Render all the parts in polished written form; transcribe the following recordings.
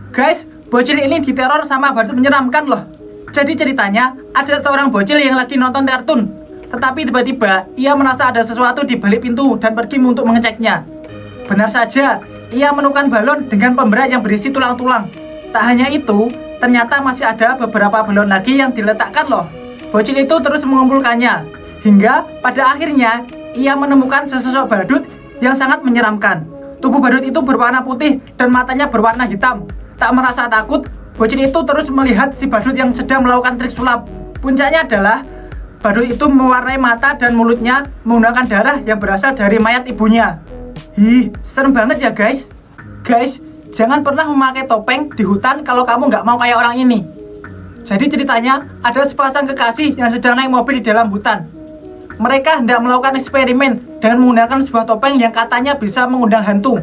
Guys, bocil ini diteror sama badut menyeramkan loh. Jadi ceritanya, ada seorang bocil yang lagi nonton kartun. Tetapi tiba-tiba, ia merasa ada sesuatu di balik pintu dan pergi untuk mengeceknya. Benar saja, ia menemukan balon dengan pemberat yang berisi tulang-tulang. Tak hanya itu, ternyata masih ada beberapa balon lagi yang diletakkan loh. Bocil itu terus mengumpulkannya. Hingga pada akhirnya, ia menemukan sesosok badut yang sangat menyeramkan. Tubuh badut itu berwarna putih dan matanya berwarna hitam. Tak merasa takut, bocil itu terus melihat si badut yang sedang melakukan trik sulap. Puncaknya adalah badut itu mewarnai mata dan mulutnya menggunakan darah yang berasal dari mayat ibunya. Serem banget ya guys. Guys, jangan pernah memakai topeng di hutan kalau kamu nggak mau kayak orang ini. Jadi ceritanya, ada sepasang kekasih yang sedang naik mobil di dalam hutan. Mereka hendak melakukan eksperimen dengan menggunakan sebuah topeng yang katanya bisa mengundang hantu.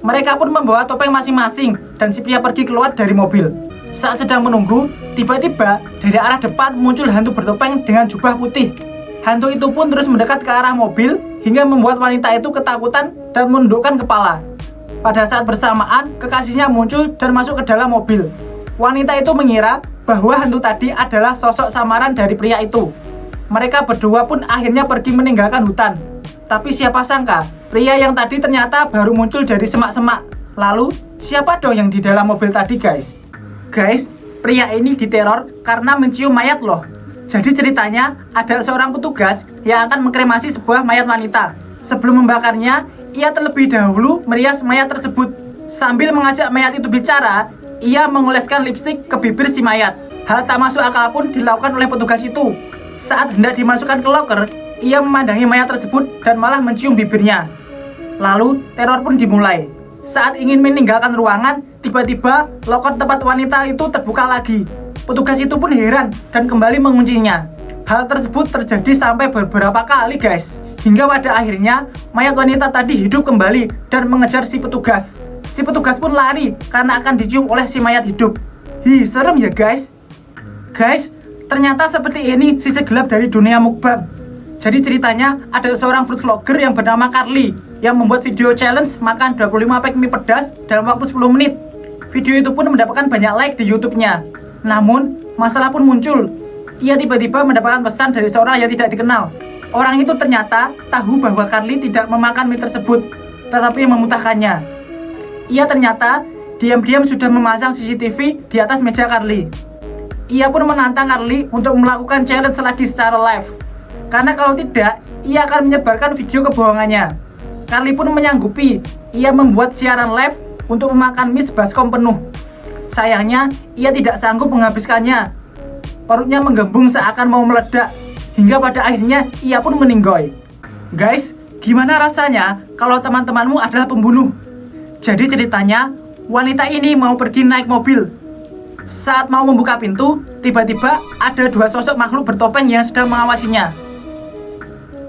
Mereka pun membawa topeng masing-masing dan si pria pergi keluar dari mobil. Saat sedang menunggu, tiba-tiba dari arah depan muncul hantu bertopeng dengan jubah putih. Hantu itu pun terus mendekat ke arah mobil hingga membuat wanita itu ketakutan dan menundukkan kepala. Pada saat bersamaan, kekasihnya muncul dan masuk ke dalam mobil. Wanita itu mengira bahwa hantu tadi adalah sosok samaran dari pria itu. Mereka berdua pun akhirnya pergi meninggalkan hutan. Tapi siapa sangka, pria yang tadi ternyata baru muncul dari semak-semak. Lalu, siapa dong yang di dalam mobil tadi guys? Guys, pria ini diteror karena mencium mayat loh. Jadi ceritanya, ada seorang petugas yang akan mengkremasi sebuah mayat wanita. Sebelum membakarnya, ia terlebih dahulu merias mayat tersebut. Sambil mengajak mayat itu bicara, ia mengoleskan lipstik ke bibir si mayat. Hal tak masuk akal pun dilakukan oleh petugas itu. Saat hendak dimasukkan ke loker, ia memandangi mayat tersebut dan malah mencium bibirnya. Lalu, teror pun dimulai. Saat ingin meninggalkan ruangan, tiba-tiba loker tempat wanita itu terbuka lagi. Petugas itu pun heran dan kembali menguncinya. Hal tersebut terjadi sampai beberapa kali guys. Hingga pada akhirnya, mayat wanita tadi hidup kembali dan mengejar si petugas. Si petugas pun lari karena akan dicium oleh si mayat hidup. Serem ya guys. Guys, ternyata seperti ini sisi gelap dari dunia mukbang. Jadi ceritanya, ada seorang food vlogger yang bernama Carly yang membuat video challenge makan 25 pack mie pedas dalam waktu 10 menit. Video itu pun mendapatkan banyak like di YouTube-nya. Namun, masalah pun muncul. Ia tiba-tiba mendapatkan pesan dari seorang yang tidak dikenal. Orang itu ternyata tahu bahwa Carly tidak memakan mie tersebut, tetapi memuntahkannya. Ia ternyata diam-diam sudah memasang CCTV di atas meja Carly. Ia pun menantang Carly untuk melakukan challenge lagi secara live. Karena kalau tidak, ia akan menyebarkan video kebohongannya. Carly pun menyanggupi. Ia membuat siaran live untuk memakan mie sebaskom penuh. Sayangnya, ia tidak sanggup menghabiskannya. Perutnya menggembung seakan mau meledak. Hingga pada akhirnya, ia pun meninggoy. Guys, gimana rasanya kalau teman-temanmu adalah pembunuh? Jadi ceritanya, wanita ini mau pergi naik mobil. Saat mau membuka pintu, tiba-tiba ada dua sosok makhluk bertopeng yang sedang mengawasinya.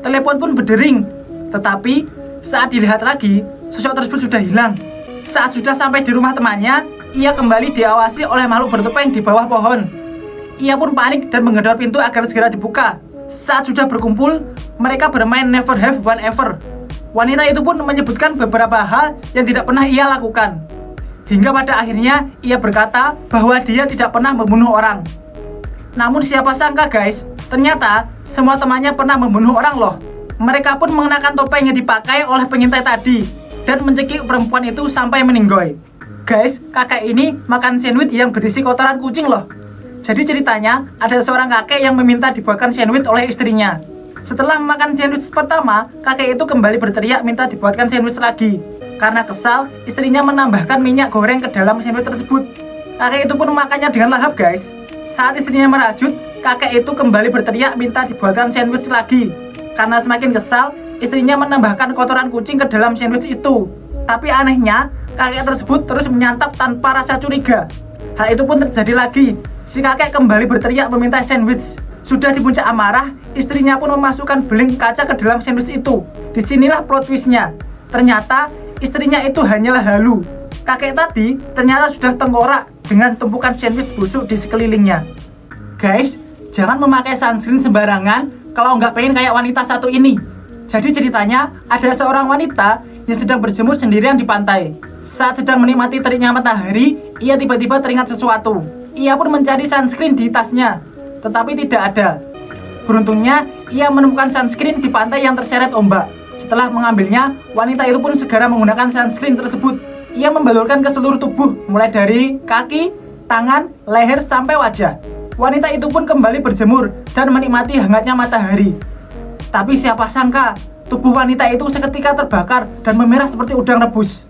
Telepon pun berdering, tetapi saat dilihat lagi, sosok tersebut sudah hilang. Saat sudah sampai di rumah temannya, ia kembali diawasi oleh makhluk bertopeng di bawah pohon. Ia pun panik dan menggedor pintu agar segera dibuka. Saat sudah berkumpul, mereka bermain Never Have One Ever. Wanita itu pun menyebutkan beberapa hal yang tidak pernah ia lakukan. Hingga pada akhirnya ia berkata bahwa dia tidak pernah membunuh orang. Namun siapa sangka guys, ternyata semua temannya pernah membunuh orang loh. Mereka pun mengenakan topeng yang dipakai oleh pengintai tadi dan mencekik perempuan itu sampai meninggoy. Guys, kakek ini makan sandwich yang berisi kotoran kucing loh. Jadi ceritanya, ada seorang kakek yang meminta dibuatkan sandwich oleh istrinya. Setelah makan sandwich pertama, kakek itu kembali berteriak minta dibuatkan sandwich lagi. Karena kesal, istrinya menambahkan minyak goreng ke dalam sandwich tersebut. Kakek itu pun makannya dengan lahap guys. Saat istrinya merajut, kakek itu kembali berteriak minta dibuatkan sandwich lagi. Karena semakin kesal, istrinya menambahkan kotoran kucing ke dalam sandwich itu. Tapi anehnya, kakek tersebut terus menyantap tanpa rasa curiga. Hal itu pun terjadi lagi. Si kakek kembali berteriak meminta sandwich. Sudah di puncak amarah, istrinya pun memasukkan beling kaca ke dalam sandwich itu. Disinilah plot twistnya. Ternyata istrinya itu hanyalah halu. Kakek tadi ternyata sudah tengkorak dengan tumpukan sandwich busuk di sekelilingnya. Guys, jangan memakai sunscreen sembarangan kalau nggak pengen kayak wanita satu ini. Jadi ceritanya, ada seorang wanita yang sedang berjemur sendirian di pantai. Saat sedang menikmati teriknya matahari, ia tiba-tiba teringat sesuatu. Ia pun mencari sunscreen di tasnya, tetapi tidak ada. Beruntungnya, ia menemukan sunscreen di pantai yang terseret ombak. Setelah mengambilnya, wanita itu pun segera menggunakan sunscreen tersebut. Ia membalurkan ke seluruh tubuh, mulai dari kaki, tangan, leher, sampai wajah. Wanita itu pun kembali berjemur dan menikmati hangatnya matahari. Tapi siapa sangka, tubuh wanita itu seketika terbakar dan memerah seperti udang rebus.